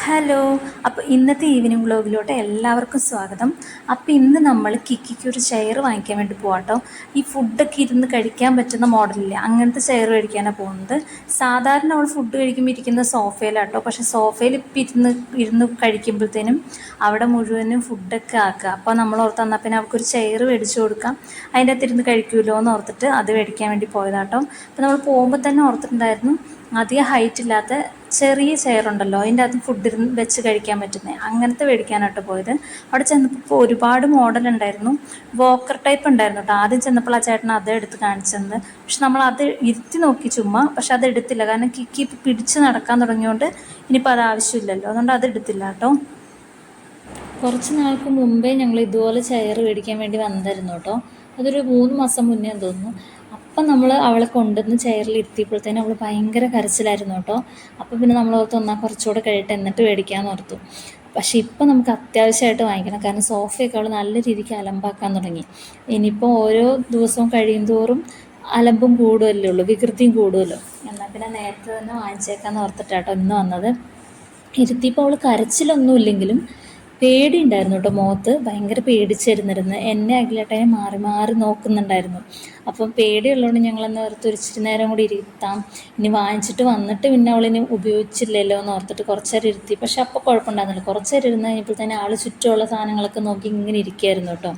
Hello. അപ്പോൾ ഇന്നത്തെ evening വ്ലോഗിലോട്ട് എല്ലാവർക്കും സ്വാഗതം. അപ്പോൾ ഇന്ന് നമ്മൾ കിക്കിക്ക് ഒരു ചെയർ വാങ്ങിക്കാൻ വേണ്ടി പോകാട്ടോ. ഈ ഫുഡൊക്കെ ഇരുന്ന് കഴിക്കാൻ പറ്റുന്ന മോഡലില്ലേ, അങ്ങനത്തെ ചെയർ മേടിക്കാനാണ് പോകുന്നത്. സാധാരണ അവൾ ഫുഡ് കഴിക്കുമ്പോൾ ഇരിക്കുന്ന സോഫയിലാട്ടോ. പക്ഷേ സോഫയിൽ ഇപ്പം ഇരുന്ന് കഴിക്കുമ്പോഴത്തേനും അവിടെ മുഴുവനും ഫുഡൊക്കെ ആക്കുക. അപ്പോൾ നമ്മൾ ഓർത്ത് തന്നാൽ പിന്നെ അവർക്കൊരു ചെയർ മേടിച്ചു കൊടുക്കാം, അതിൻ്റെ അകത്ത് ഇരുന്ന് കഴിക്കുമല്ലോ എന്ന് ഓർത്തിട്ട് അത് മേടിക്കാൻ വേണ്ടി പോയതാട്ടോ. അപ്പോൾ നമ്മൾ പോകുമ്പോൾ തന്നെ ഓർത്തിട്ടുണ്ടായിരുന്നു അധികം ഹൈറ്റ് ഇല്ലാത്ത ചെറിയ ചെയറുണ്ടല്ലോ, അതിൻ്റെ അകത്ത് ഫുഡ് ഇരുന്ന് വെച്ച് കഴിക്കാൻ പറ്റുന്നത്, അങ്ങനത്തെ മേടിക്കാനായിട്ട് പോയത്. അവിടെ ചെന്നപ്പോൾ ഒരുപാട് മോഡൽ ഉണ്ടായിരുന്നു. വോക്കർ ടൈപ്പ് ഉണ്ടായിരുന്നു കേട്ടോ. ആദ്യം ചെന്നപ്പോൾ ആ ചേട്ടൻ അത് എടുത്ത് കാണിച്ചത്. പക്ഷെ നമ്മൾ അത് ഇരുത്തി നോക്കി ചുമ്മാ, പക്ഷെ അത് എടുത്തില്ല. കാരണം കിക്കി ഇപ്പോൾ പിടിച്ച് നടക്കാൻ തുടങ്ങിയോണ്ട് ഇനിയിപ്പോൾ അത് ആവശ്യമില്ലല്ലോ, അതുകൊണ്ട് അത് എടുത്തില്ല കേട്ടോ. കുറച്ച് നാൾക്ക് മുമ്പേ ഞങ്ങൾ ഇതുപോലെ ചെയർ മേടിക്കാൻ വേണ്ടി വന്നിരുന്നു കേട്ടോ. അതൊരു 3 മാസം മുന്നേ തോന്നുന്നു. അപ്പം നമ്മൾ അവളെ കൊണ്ടുവന്ന് ചെയറിൽ ഇരുത്തിയപ്പോഴത്തേനും അവൾ ഭയങ്കര കരച്ചിലായിരുന്നു കേട്ടോ. അപ്പോൾ പിന്നെ നമ്മൾ ഓർത്ത് ഒന്നാൽ കുറച്ചുകൂടെ കഴിയട്ടെ എന്നിട്ട് മേടിക്കാമെന്ന് ഓർത്തു. പക്ഷേ ഇപ്പം നമുക്ക് അത്യാവശ്യമായിട്ട് വാങ്ങിക്കണം, കാരണം സോഫയൊക്കെ അവൾ നല്ല രീതിക്ക് അലമ്പാക്കാൻ തുടങ്ങി. ഇനിയിപ്പോൾ ഓരോ ദിവസവും കഴിയും തോറും അലമ്പും കൂടുമല്ലേ ഉള്ളൂ, വികൃതിയും കൂടുമല്ലോ. എന്നാൽ പിന്നെ നേരത്തെ തന്നെ വാങ്ങിച്ചേക്കാമെന്ന് ഓർത്തിട്ടാട്ടോ ഇന്ന് വന്നത്. ഇരുത്തിയപ്പോൾ അവൾ കരച്ചിലൊന്നുമില്ലെങ്കിലും പേടി ഉണ്ടായിരുന്നു കേട്ടോ. മുഖത്ത് ഭയങ്കര പേടിച്ചിരുന്നിരുന്ന് എന്നെ അഖിലേട്ടനെ മാറി മാറി നോക്കുന്നുണ്ടായിരുന്നു. അപ്പം പേടിയുള്ളതുകൊണ്ട് ഞങ്ങളെന്ന് ഓർത്ത് ഒരിച്ചിരി നേരം കൂടി ഇരുത്താം, ഇനി വാങ്ങിച്ചിട്ട് വന്നിട്ട് പിന്നെ അവളിനി ഉപയോഗിച്ചില്ലല്ലോ എന്ന് ഓർത്തിട്ട് കുറച്ച് നേരം ഇരുത്തി. പക്ഷെ അപ്പോൾ കുഴപ്പമുണ്ടായിരുന്നില്ല. കുറച്ച് നേരം ഇരുന്ന് കഴിഞ്ഞപ്പോൾ തന്നെ ആൾ ചുറ്റുമുള്ള സാധനങ്ങളൊക്കെ നോക്കി ഇങ്ങനെ ഇരിക്കുകയായിരുന്നു കേട്ടോ.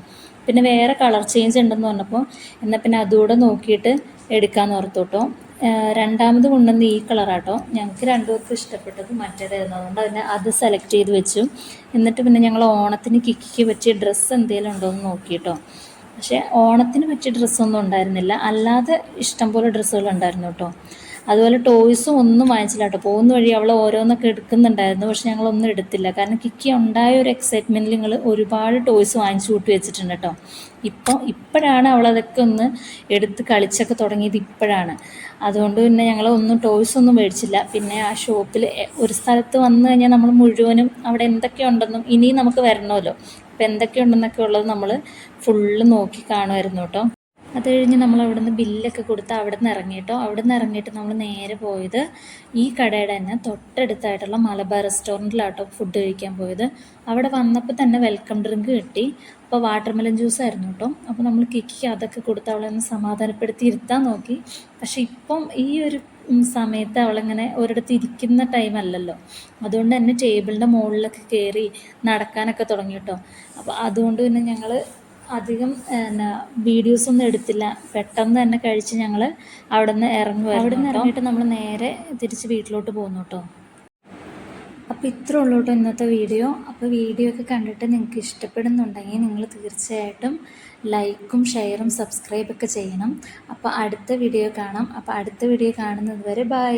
പിന്നെ വേറെ കളർ ചേഞ്ച് ഉണ്ടെന്ന് പറഞ്ഞപ്പോൾ എന്നാൽ പിന്നെ അതുകൂടെ നോക്കിയിട്ട് എടുക്കാമെന്ന് ഓർത്തു കേട്ടോ. രണ്ടാമത് കൊണ്ടുവന്ന് ഈ കളറാട്ടോ. ഞങ്ങൾക്ക് രണ്ടുപേർക്കും ഇഷ്ടപ്പെട്ടത് മറ്റേതായിരുന്നു, അതുകൊണ്ട് അത് സെലക്ട് ചെയ്ത് വെച്ചു. എന്നിട്ട് പിന്നെ ഞങ്ങൾ ഓണത്തിന് കിക്കിക്ക് പറ്റിയ ഡ്രസ്സ് എന്തെങ്കിലും ഉണ്ടോ എന്ന് നോക്കിയിട്ടോ. പക്ഷേ ഓണത്തിന് പറ്റിയ ഡ്രസ്സൊന്നും ഉണ്ടായിരുന്നില്ല, അല്ലാതെ ഇഷ്ടംപോലെ ഡ്രസ്സുകളുണ്ടായിരുന്നു കേട്ടോ. അതുപോലെ ടോയ്സും ഒന്നും വാങ്ങിച്ചില്ല കേട്ടോ. പോകുന്ന വഴി അവൾ ഓരോന്നൊക്കെ എടുക്കുന്നുണ്ടായിരുന്നു, പക്ഷെ ഞങ്ങളൊന്നും എടുത്തില്ല. കാരണം കിക്കി ഉണ്ടായ ഒരു എക്സൈറ്റ്മെൻറ്റിൽ നിങ്ങൾ ഒരുപാട് ടോയ്സ് വാങ്ങിച്ചു കൂട്ടി വെച്ചിട്ടുണ്ട് കേട്ടോ. ഇപ്പോഴാണ് അവളതൊക്കെ ഒന്ന് എടുത്ത് കളിച്ചൊക്കെ തുടങ്ങിയത് ഇപ്പോഴാണ്. അതുകൊണ്ട് പിന്നെ ഞങ്ങൾ ടോയ്സൊന്നും മേടിച്ചില്ല. പിന്നെ ആ ഷോപ്പിൽ ഒരു സ്ഥലത്ത് വന്നു കഴിഞ്ഞാൽ നമ്മൾ മുഴുവനും അവിടെ എന്തൊക്കെയുണ്ടെന്നും ഇനിയും നമുക്ക് വരണമല്ലോ, അപ്പോൾ എന്തൊക്കെയുണ്ടെന്നൊക്കെ ഉള്ളത് നമ്മൾ ഫുള്ള് നോക്കി കാണുമായിരുന്നു കേട്ടോ. അത് കഴിഞ്ഞ് നമ്മൾ അവിടെ നിന്ന് ബില്ലൊക്കെ കൊടുത്ത് അവിടെ നിന്ന് ഇറങ്ങിയിട്ടോ. അവിടെ നിന്ന് ഇറങ്ങിയിട്ട് നമ്മൾ നേരെ പോയത് ഈ കടയുടെ തന്നെ തൊട്ടടുത്തായിട്ടുള്ള മലബാർ റെസ്റ്റോറൻറ്റിലാട്ടോ ഫുഡ് കഴിക്കാൻ പോയത്. അവിടെ വന്നപ്പോൾ തന്നെ വെൽക്കം ഡ്രിങ്ക് കിട്ടി. അപ്പോൾ വാട്ടർമെലൻ ജ്യൂസ് ആയിരുന്നു കേട്ടോ. അപ്പോൾ നമ്മൾ കിക്കിക്ക് അതൊക്കെ കൊടുത്ത് അവളെ ഒന്ന് സമാധാനപ്പെടുത്തി ഇരുത്താൻ നോക്കി. പക്ഷേ ഇപ്പം ഈ ഒരു സമയത്ത് അവളിങ്ങനെ ഒരിടത്ത് ഇരിക്കുന്ന ടൈമല്ലല്ലോ, അതുകൊണ്ട് തന്നെ ടേബിളിൻ്റെ മുകളിലൊക്കെ കയറി നടക്കാനൊക്കെ തുടങ്ങി കേട്ടോ. അപ്പോൾ അതുകൊണ്ട് പിന്നെ ഞങ്ങൾ അധികം വീഡിയോസൊന്നും എടുത്തില്ല. പെട്ടെന്ന് തന്നെ കഴിച്ച് ഞങ്ങൾ അവിടെ നിന്ന് അവിടെ നിന്ന് ഇറങ്ങിയിട്ട് നമ്മൾ നേരെ തിരിച്ച് വീട്ടിലോട്ട് പോകുന്നു കേട്ടോ. അപ്പോൾ ഇത്ര ഉള്ളൂ കേട്ടോ ഇന്നത്തെ വീഡിയോ. അപ്പോൾ വീഡിയോ ഒക്കെ കണ്ടിട്ട് നിങ്ങൾക്ക് ഇഷ്ടപ്പെടുന്നുണ്ടെങ്കിൽ നിങ്ങൾ തീർച്ചയായിട്ടും ലൈക്കും ഷെയറും സബ്സ്ക്രൈബൊക്കെ ചെയ്യണം. അപ്പോൾ അടുത്ത വീഡിയോ കാണാം. അപ്പോൾ അടുത്ത വീഡിയോ കാണുന്നത് വരെ ബൈ.